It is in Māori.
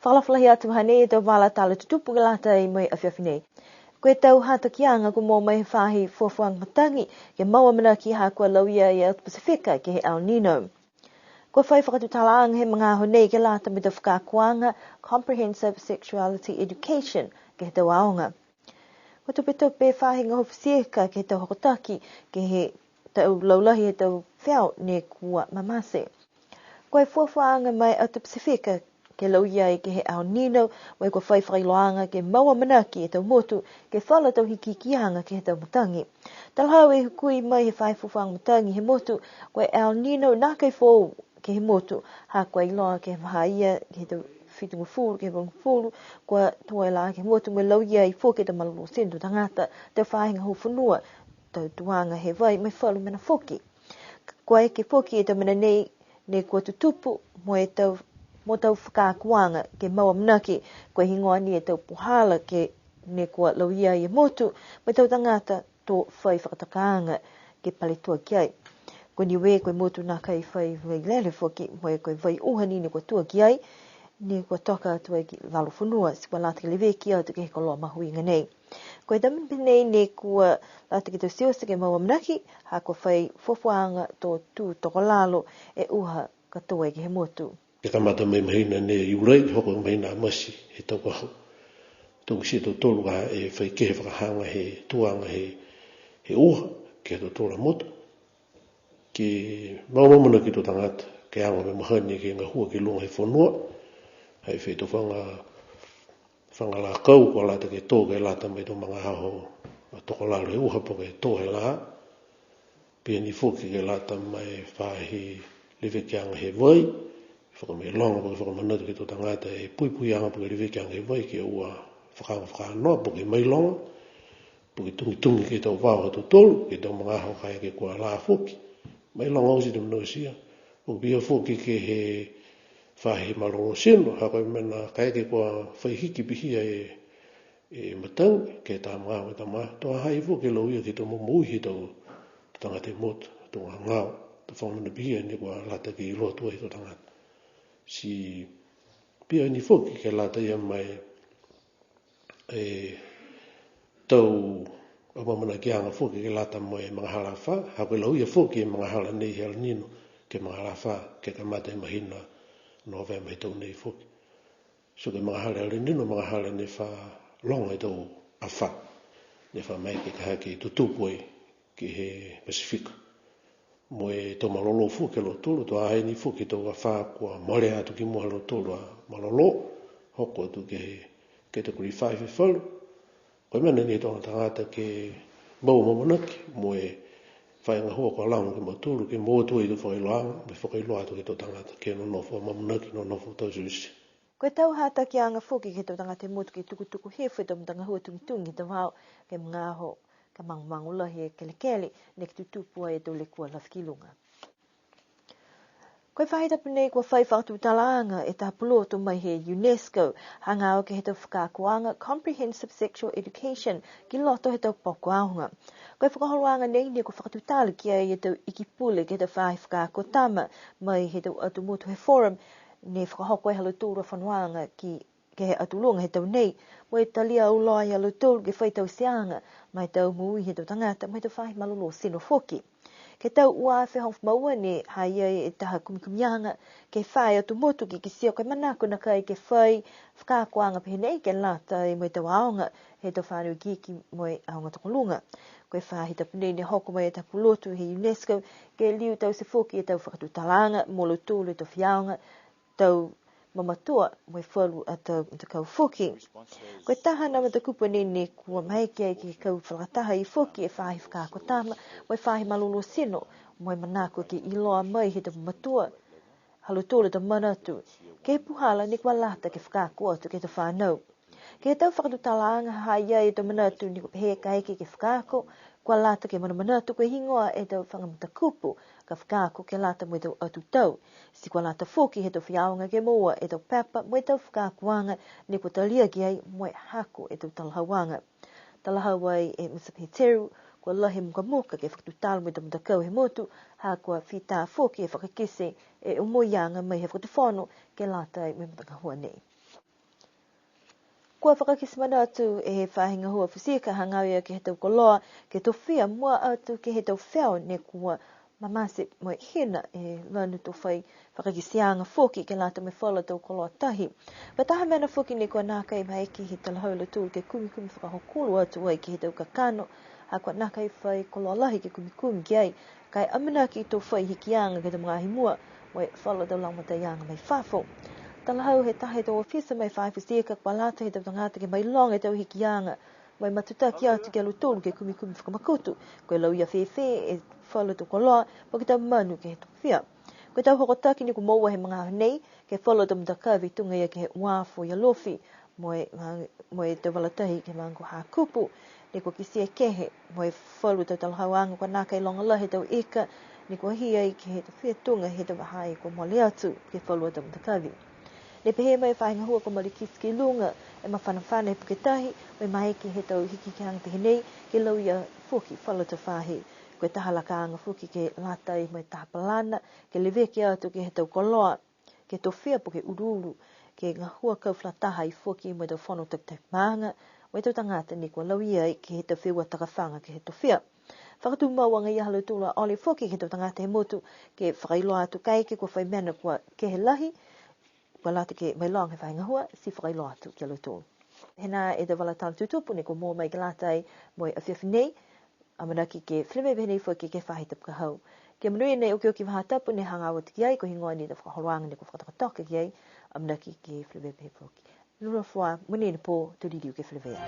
Whalawhalahi atu hane tau wala tala tutupu ke lata i mai awhiawhinei. Koe tau hata kianga ko mō mai whahi fuafuang matangi ke maua mana ki ha kua lauia i South Pasifika ke he El Nino. Koe whai whakatutalaanga he mga honei ke lata me tau whakakuanga Comprehensive Sexuality Education ke he tau aonga. Koe tupe whahi ngā hofisieka ke he tau hokotaki ke he tau laulahi he tau whiau ne kua mamase. Koe fuafuanga mai South Pasifika ke lauia i ke he El Nino, wai ko whai whailoanga ke maua manaki e tau motu, ke whala tau hiki kianga ke he tau matangi. Talhau e hukui mai he whai fuwhang matangi he motu, koe El Nino nā kai fōu ke he motu, ha koe iloa ke he mahaia, ke he tau whitungu fūru, ke he whangu fūru, koe toa la ke he motu, me lauia i fōke ta malolo sendu tangata, tau whahinga huwhanua, tau tuanga he vai, mai whalu mena fōki. Koe ke fōki e tau mena nei, ne kua tutupu, mo tau whakakuanga ke maua manaki, koe hingoa ni e tau puhala ke ne kua lauia i motu, mai tau tangata tō whai whakatakaanga ke paletua kiai. Koe ni we koe motu nā kai whai lele whoki, moe koe whai uhani ne kua tua kiai, ne kua toka atua ki walo whanua, si kua lata ke lewe ki au te ke he koloa mahuinga nei. Koe tamin nei ne kua lata ke tau siosa ke maua manaki, ha kua whai fuafuanga tō tū toko lalo e uha katoa i ke he motu. Ke kamata mai mahina ne iurei, hoko mahina amasi he toko hau. Tōku si tō tōru ka e whai kehe whakahanga he tuanga he uha, ke tō tōra mota. Ke maumamana ki tō tangata, ke anga me mahani ke ngā hua ke lunga he whanua, hei whai tō whangala kau, kua lata ke tō ke lata mai tō mga haho, toko lalo he uha po ke tō he la, pia ni whoki ke lata mai whahi lewe ki anga he vai, whakame longa po ke whakamanatu ki tō tangata e pui anga po ke lewe ki anga he vai ki ua whakanoa po ke mai longa, po ke tungi ke tau wāo ha tō tōru, ke tau mga hao kaya ke kua la whoki, mai longa osi tō mnosia, po pia whoki ke he whahe maloro seno, haka mena kaya ke kua whaihiki pihia e matangi, ke tā mga hao ta maha, tō hai whoki lauia ke tō mumui he tau tangata e mota, tō ngā ngāo, tō whamana pihia ni kua lata ki iloa tua he tō tangata. Si pia ni whoki ke lata ia mai tau apamana ki anga whoki ke lata mai mga hala wha, hako lau ia whoki e mga hala nei he alanino ke mga hala wha ke kamata e mahina no vea mai tau nei whoki. So ke mga hala alanino, mga hala ne wha longa e tau a wha, ne wha mai ke kaha ke tutupu e ki he Pasifika. Mo e tō malolo fu ke lo tōru, tō ahe ni fu ke tō wha kua mare atu ki mua lo tōru a malolo, hoko atu ke te kuri whai whalu. Koe mena ni e tōna tangata ke mau mamanaki, mo e whai ngā hua kua lango ke mau tōru, ke mua tō i tō whailoanga, me whakailoa atu ke tō tangata, ke no nofo mamanaki, no nofo tau zulisi. Koe tau hata ki anga whoki ke tō tangata e motu ke tukutuku hefu e tō mtanga hua tungitungi tō hao ke mga ho ka mangula he kelekele ne ki tutupua e tō le kua lafkilunga. Koe whahitapu nei kua whai whakatutalaanga e tā puloto mai he UNESCO hanga au ke he tau whakakuanga Comprehensive Sexual Education ki loto he tau pokuaunga. Koe whakaholoanga nei ne kua whakatutala ki e tau ikipule ke he tau whai whakakotama mai he tau atu motu he forum ne whakahoko e halo tūra whanuanga ki ke he atulunga he tau nei, mo e talia uloa i alo tūru ke whai tau seanga, mai tau mui he tau tangata, mai tau whahi malolo seno whoki. Ke tau ua whehong maua ne haia e taha kumikumianga, ke whai atu motu ki sio kai manako na kai ke whai whakakuanga pehe nei ke lata e mo e tau aonga, he tau whanau kiki mo e aonga tokolunga. Koe whahi tapu nei ne hoko mai e tapu lotu he UNESCO, ke liu tau se whoki e tau whakatutalanga, molo tūlu e tau whiaonga, tau mamatua mo e whalu a tau kau whoki. Koe taha na mata kupa ne kua maike ke kau whakataha i whoki e whahi whakakotama, mo e whahi malolo seno, mo e manako ke iloa mai he tau matua, halo tōle ta manatu. Ke puhala ni kua lata ke whakakua tu ke tau whanau. Ke tau whakatutalaanga haia e tau manatu ni kua pehe kaike ke whakako, kua lata ke manatu koe hingoa e tau whangamata kupu, ka whakako ke lata mo e tau atu tau. Si kua lata whoki he tau whiaonga ke moa e tau pepa mo e tau whakakuanga ne kua talia ki ai mo e hako e tau talahawanga. Talahawai e Mr. Peteru, kua lahi muka ke whakatutala mo e tau matakau he motu, ha kua whita whoki e whakakise e umoianga mai he whakatufono ke lata e me mataka hua nei. Kua whakakisimana atu e he whahinga hua whisika hangau ia ke he tau koloa, ke tau whia mua atu ke he tau whao ne kua mamase mo hina e lanu tau whai whakakisianga whoki ke lata me whala tau koloa tahi. Wa taha mena whoki ne kua nākai mai ki he talahaula tūru ke kumi whakahokulu atu ai ki he tau kakano, a kua nākai whai koloa lahi ke kumi ki ai, kai amina ki tau whai hikianga ke tau mga himua, mo e whala tau laumata ianga mai whafo. Talahau he tahe tau ofisa mai whaifusika kwa lata he tau tangata ke mai longa tau hikianga, mai matutaki atu ke alutolu ke kumi whakamakutu, koe lau ia whewhe e whala tau koloa, po ke tau manu ke he tau whia. Koe tau hokotaki ni ku maua he mga nei, ke whala tau mtakawi tunga ia ke he uafo ia lofi, mo e tau walatahi ke mangu hakupu, ni kua kisia kehe, mo e whalu tau talahau anga kwa nākai longa la he tau eka, ni kua hiai ke he tau whia tunga he tau wahai kua mole atu ke whalu tau mtakawi. Le pehe mai whainga hua ko mari kiski lunga e mawhanawhana he puketahi mai mai ki he tau hiki ki hanga tehinei ke lau ia fuki whala tau whahi. Koe taha lakaanga fuki ke latai mai taha palana ke leveke atu ke he tau koloa ke tau whia po ke ururu ke ngā hua kau flataha i fuki mai tau whono tak maanga mai tau tangata ni kua lau ia ke he tau whiua takawhanga ke he tau whia. Whakatu mawanga ia halu tūla ole fuki ke tau tangata he motu ke whakailoa atu kai ke kua whai mena kua ke he lahi kwa lata ke mai long he whainga hua, si whakailoa atu ki aluto. Hena e te wala tāna tutupu, ne ko mō mai ke lātai moi a whiawhinei, amanaki ke whime behenei fua ke whahi tapuka hau. Ke manui nei oki oki waha tapu, ne hanga awa tiki ai, ko hingoa ni ta whakahoroanga, ne ko whakataka ki ai, amanaki ke whime behenei fua ki. Nura fua, muni ni pō, tu ririu ke whime.